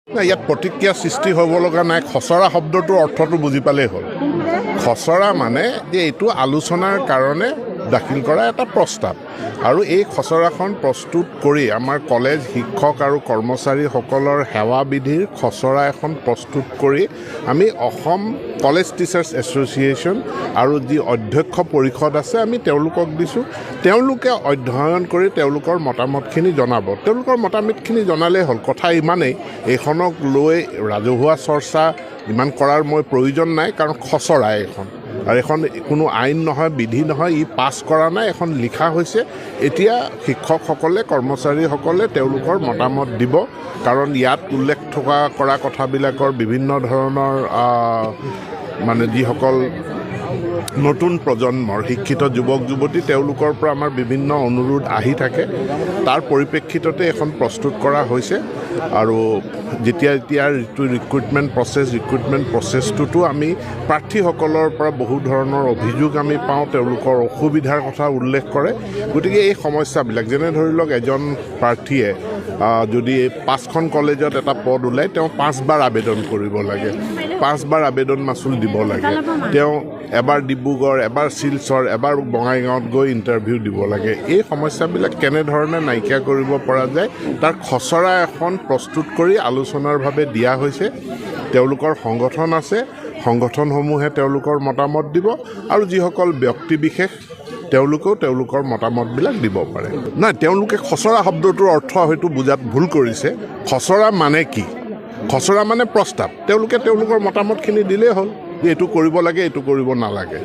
ইয়াত প্ৰতিক্ৰিয়া সৃষ্টি হ'ব লগা নাই। খচৰা শব্দটোৰ অৰ্থটো বুজি পালেই হ'ল। খচৰা মানে যে এইটো আলোচনাৰ কাৰণে দাখিল কৰা এটা প্ৰস্তাৱ, আৰু এই খচৰাখন প্ৰস্তুত কৰি আমাৰ কলেজ শিক্ষক আৰু কৰ্মচাৰীসকলৰ সেৱা বিধিৰ খচৰা এখন প্ৰস্তুত কৰি আমি অসম কলেজ টিচাৰ্ছ এছ'চিয়েশ্যন আৰু যি অধ্যক্ষ পৰিষদ আছে আমি তেওঁলোকক দিছোঁ। তেওঁলোকে অধ্যয়ন কৰি তেওঁলোকৰ মতামতখিনি জনাব। তেওঁলোকৰ মতামতখিনি জনালেই হ'ল। কথা ইমানেই, এইখনক লৈ ৰাজহুৱা চৰ্চা ইমান কৰাৰ মই প্ৰয়োজন নাই, কাৰণ খচৰা এইখন, আৰু এখন কোনো আইন নহয়, বিধি নহয়, ই পাছ কৰা নাই, এখন লিখা হৈছে। এতিয়া শিক্ষকসকলে কৰ্মচাৰীসকলে তেওঁলোকৰ মতামত দিব, কাৰণ ইয়াত উল্লেখ কৰা কথাবিলাকৰ বিভিন্ন ধৰণৰ মানে যিসকল নতুন প্ৰজন্মৰ শিক্ষিত যুৱক যুৱতী তেওঁলোকৰ পৰা আমাৰ বিভিন্ন অনুৰোধ আহি থাকে। তাৰ পৰিপ্ৰেক্ষিততে এখন প্ৰস্তুত কৰা হৈছে। আৰু যেতিয়া যিটো ৰিক্ৰুইটমেণ্ট প্ৰচেছটোতো আমি প্ৰাৰ্থীসকলৰ পৰা বহু ধৰণৰ অভিযোগ আমি পাওঁ, তেওঁলোকৰ অসুবিধাৰ কথা উল্লেখ কৰে। গতিকে এই সমস্যাবিলাক, যেনে ধৰি লওক এজন প্ৰাৰ্থীয়ে যদি 5খন কলেজত এটা পদ ওলায়, তেওঁ 5 বাৰ আবেদন কৰিব লাগে, 5 বাৰ আবেদন মাচুল দিব লাগে। তেওঁ এবাৰ ডিব্ৰুগড়, এবাৰ শিলচৰ, এবাৰ বঙাইগাঁৱত গৈ ইণ্টাৰভিউ দিব লাগে। এই সমস্যাবিলাক কেনেধৰণে নাইকিয়া কৰিব পৰা যায় তাৰ খচৰা এখন প্ৰস্তুত কৰি আলোচনাৰ বাবে দিয়া হৈছে। তেওঁলোকৰ সংগঠন আছে, সংগঠনসমূহে তেওঁলোকৰ মতামত দিব, আৰু যিসকল ব্যক্তি বিশেষ তেওঁলোকেও তেওঁলোকৰ মতামতবিলাক দিব পাৰে। নাই, তেওঁলোকে খচৰা শব্দটোৰ অৰ্থ হয়তো বুজাত ভুল কৰিছে। খচৰা মানে কি? খচৰা মানে প্ৰস্তাৱ। তেওঁলোকে তেওঁলোকৰ মতামতখিনি দিলেই হ'ল, যে এইটো কৰিব লাগে, এইটো কৰিব নালাগে।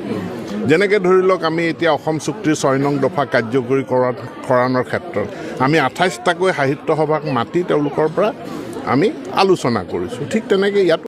যেনেকৈ ধৰি লওক, আমি এতিয়া অসম চুক্তিৰ 6 নং দফা কাৰ্যকৰী কৰাৰ ক্ষেত্ৰত আমি 28টাকৈ সাহিত্য সভাক মাতি তেওঁলোকৰ পৰা আমি আলোচনা কৰিছোঁ। ঠিক তেনেকৈ ইয়াত